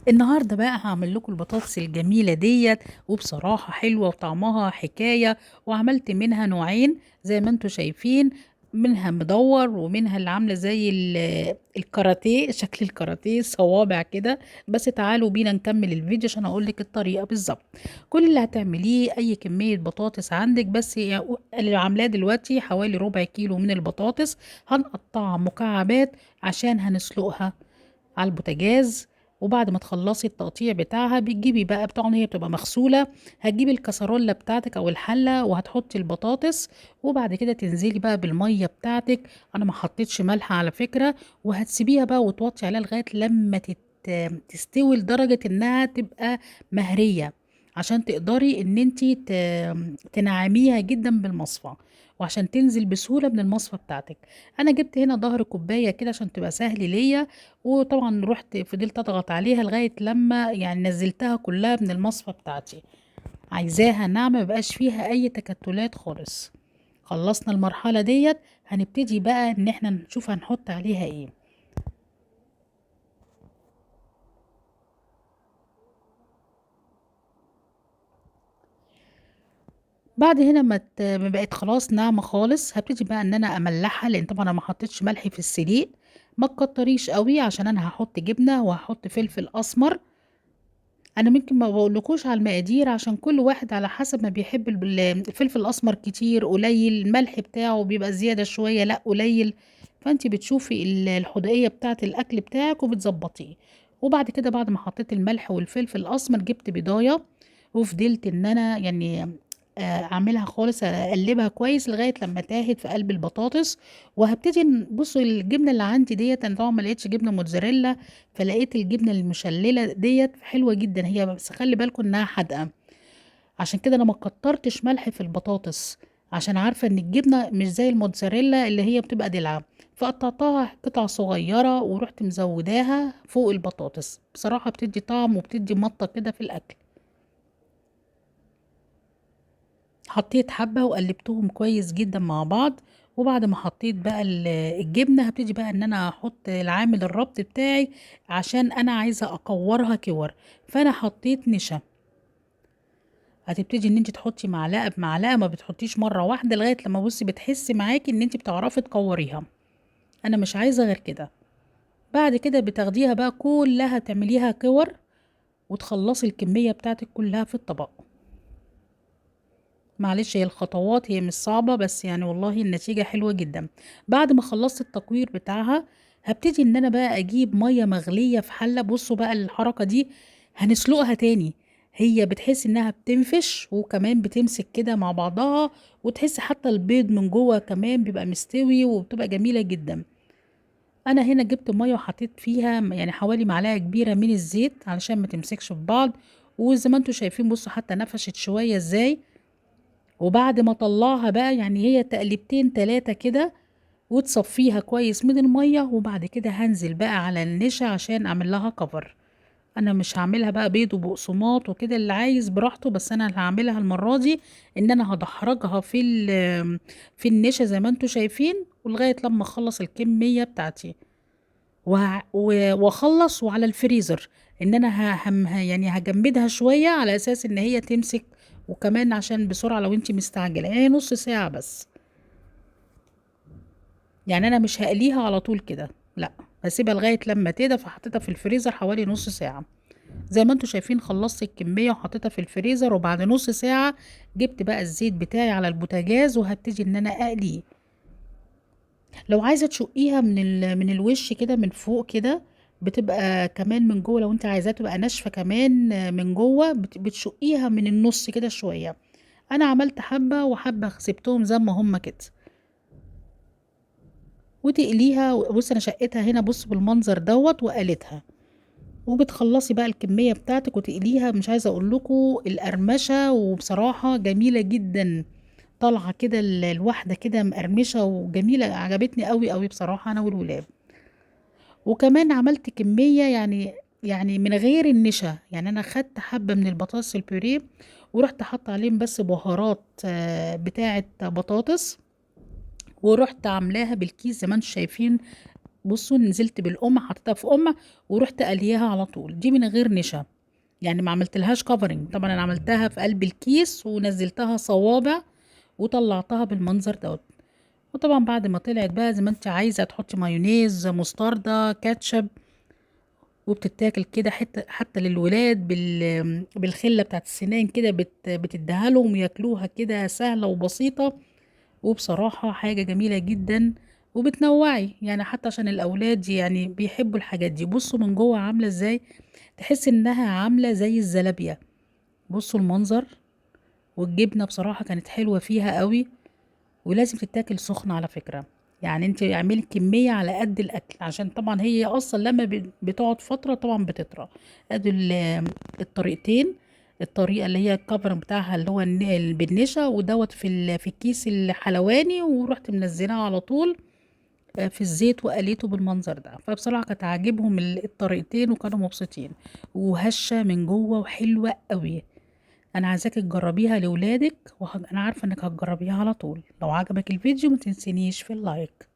النهارده بقى هعمل لكم البطاطس الجميلة ديت، وبصراحة حلوة وطعمها حكاية. وعملت منها نوعين زي ما انتوا شايفين، منها مدور ومنها اللي عاملة زي الكاراتيه، شكل الكاراتيه صوابع كده. بس تعالوا بينا نكمل الفيديو عشان اقول لك الطريقة بالظبط. كل اللي هتعمليه اي كمية بطاطس عندك، بس اللي عاملاه دلوقتي حوالي ربع كيلو من البطاطس. هنقطعها مكعبات عشان هنسلقها على البوتاجاز. وبعد ما تخلصي التقطيع بتاعها بتجيبي بقى طبعا هي بتبقى مغسولة. هتجيبي الكسرولة بتاعتك او الحلة وهتحطي البطاطس، وبعد كده تنزلي بقى بالمية بتاعتك. انا ما حطيتش ملح على فكرة. وهتسيبيها بقى وتوطي عليها لغاية لما تستوي لدرجة انها تبقى مهرية، عشان تقدري ان انتي تنعميها جدا بالمصفى، وعشان تنزل بسهولة من المصفى بتاعتك. انا جبت هنا ظهر كوباية كده عشان تبقى سهل ليا. وطبعا رحت فضلت اضغط عليها لغايه لما يعني نزلتها كلها من المصفى بتاعتي. عايزاها ناعمه مبقاش فيها اي تكتلات خالص. خلصنا المرحله ديت، هنبتدي بقى ان احنا نشوف هنحط عليها ايه. بعد هنا ما بقت خلاص ناعمه خالص، هبتدي بقى ان انا املحها، لان طبعا انا ما حطيتش ملح في السليق. ما تكتريش قوي عشان انا هحط جبنه وهحط فلفل اسمر. انا ممكن ما بقولكوش على المقادير عشان كل واحد على حسب ما بيحب الفلفل الاسمر كتير قليل، الملح بتاعه بيبقى زيادة شوية لا قليل. فانت بتشوفي الحدقية بتاعة الاكل بتاعك وبتظبطيه. وبعد كده بعد ما حطيت الملح والفلفل الاسمر جبت بضاية، وفضلت ان انا يعني اعملها خالص، اقلبها كويس لغايه لما تاهت في قلب البطاطس. وهبتدي بصوا الجبنه اللي عندي ديت، انا طبعا ما لقيتش جبنه موتزاريلا، فلقيت الجبنه المشلله ديت حلوه جدا هي، بس خلي بالكم انها حادقه. عشان كده انا ما كترتش ملح في البطاطس، عشان عارفه ان الجبنه مش زي الموتزاريلا اللي هي بتبقى دلعه. فقطعتها قطع صغيره ورحت مزوداها فوق البطاطس، بصراحه بتدي طعم وبتدي مطه كده في الاكل. حطيت حبة وقلبتهم كويس جدا مع بعض. وبعد ما حطيت بقى الجبنة، هبتدي بقى ان انا احط العامل الربط بتاعي، عشان انا عايزة اكورها كور. فانا حطيت نشا. هتبتدي ان انت تحطي معلقة بمعلقة، ما بتحطيش مرة واحدة لغاية لما بصي بتحسي معاكي ان انت بتعرفي تكوريها. انا مش عايزة غير كده. بعد كده بتاخديها بقى كلها تعمليها كور، وتخلصي الكمية بتاعتك كلها في الطبق. معلش هي الخطوات هي مش صعبة، بس يعني والله النتيجة حلوة جدا. بعد ما خلصت التقوير بتاعها، هبتدي ان انا بقى اجيب مية مغلية في حلة. بصوا بقى الحركة دي، هنسلقها تاني. هي بتحس انها بتنفش وكمان بتمسك كده مع بعضها، وتحس حتى البيض من جوه كمان بيبقى مستوي وبتبقى جميلة جدا. انا هنا جبت مية وحطيت فيها يعني حوالي معلقة كبيرة من الزيت علشان ما تمسكش في بعض. وزي ما انتوا شايفين بصوا حتى نفشت شوية ازاي. وبعد ما اطلعها بقى يعني هي تقلبتين تلاتة كده، وتصفيها كويس من المية. وبعد كده هنزل بقى على النشا عشان اعمل لها كفر. انا مش هعملها بقى بيض وبقسماط وكده، اللي عايز براحته، بس انا اللي هعملها المرة دي ان انا هدحرجها في النشا زي ما انتوا شايفين، ولغاية لما اخلص الكمية بتاعتي. واخلص وعلى الفريزر، ان انا يعني هجمدها شوية على اساس ان هي تمسك. وكمان عشان بسرعة لو انتي مستعجلة هي نص ساعة بس. يعني انا مش هقليها على طول كده، لا، هسيبها لغاية لما تهدى. فحطيتها في الفريزر حوالي نص ساعة. زي ما انتوا شايفين خلصت الكمية وحطيتها في الفريزر. وبعد نص ساعة جبت بقى الزيت بتاعي على البوتاجاز وهبتدي ان انا اقليه. لو عايزة تشقيها من الوش كده من فوق كده، بتبقى كمان من جوه. لو انت عايزاها تبقى ناشفة كمان من جوه، بتشقيها من النص كده شوية. انا عملت حبة وحبة سبتهم زي ما هما كده. وتقليها. بص انا شقتها هنا بص بالمنظر دوت وقلتها. وبتخلصي بقى الكمية بتاعتك وتقليها. مش عايزة اقول لكم القرمشة، وبصراحة جميلة جدا. طالعة كده الواحدة كده مقرمشة وجميلة، عجبتني قوي قوي بصراحة انا والولاد. وكمان عملت كمية يعني من غير النشا. يعني انا خدت حبة من البطاطس البوريه، ورحت حاطة عليهم بس بهارات بتاعة بطاطس. ورحت عاملاها بالكيس زي ما انتم شايفين. بصوا نزلت بالقمع، حطيتها في قمع ورحت قليها على طول. دي من غير نشا، يعني ما عملتلهاش كفرنج. طبعا انا عملتها في قلب الكيس ونزلتها صوابع وطلعتها بالمنظر دوت. وطبعا بعد ما طلعت بقى زي ما انت عايزه تحطي مايونيز، مستردة، كاتشب، وبتتاكل كده حتى للولاد بالخله بتاعت السنان كده، بتديها لهم وياكلوها كده، سهله وبسيطه. وبصراحه حاجه جميله جدا. وبتنوعي يعني حتى عشان الاولاد يعني بيحبوا الحاجات دي. بصوا من جوه عامله ازاي، تحس انها عامله زي الزلابيه. بصوا المنظر. والجبنه بصراحه كانت حلوه فيها قوي. ولازم تتاكل سخنة على فكرة. يعني انت اعملي كمية على قد الاكل، عشان طبعا هي اصلا لما بتقعد فترة طبعا بتطرى. ادي الطريقتين. الطريقة اللي هي الكفر بتاعها اللي هو بالنشا، ودوت في الكيس الحلواني، ورحت منزلها على طول في الزيت وقليته بالمنظر ده. فبصراحة كانت عاجبهم الطريقتين وكانوا مبسوطين. وهشة من جوه وحلوة قوي. انا عايزاكي تجربيها لولادك، انا عارفه انك هتجربيها على طول. لو عجبك الفيديو ما تنسينيش في اللايك.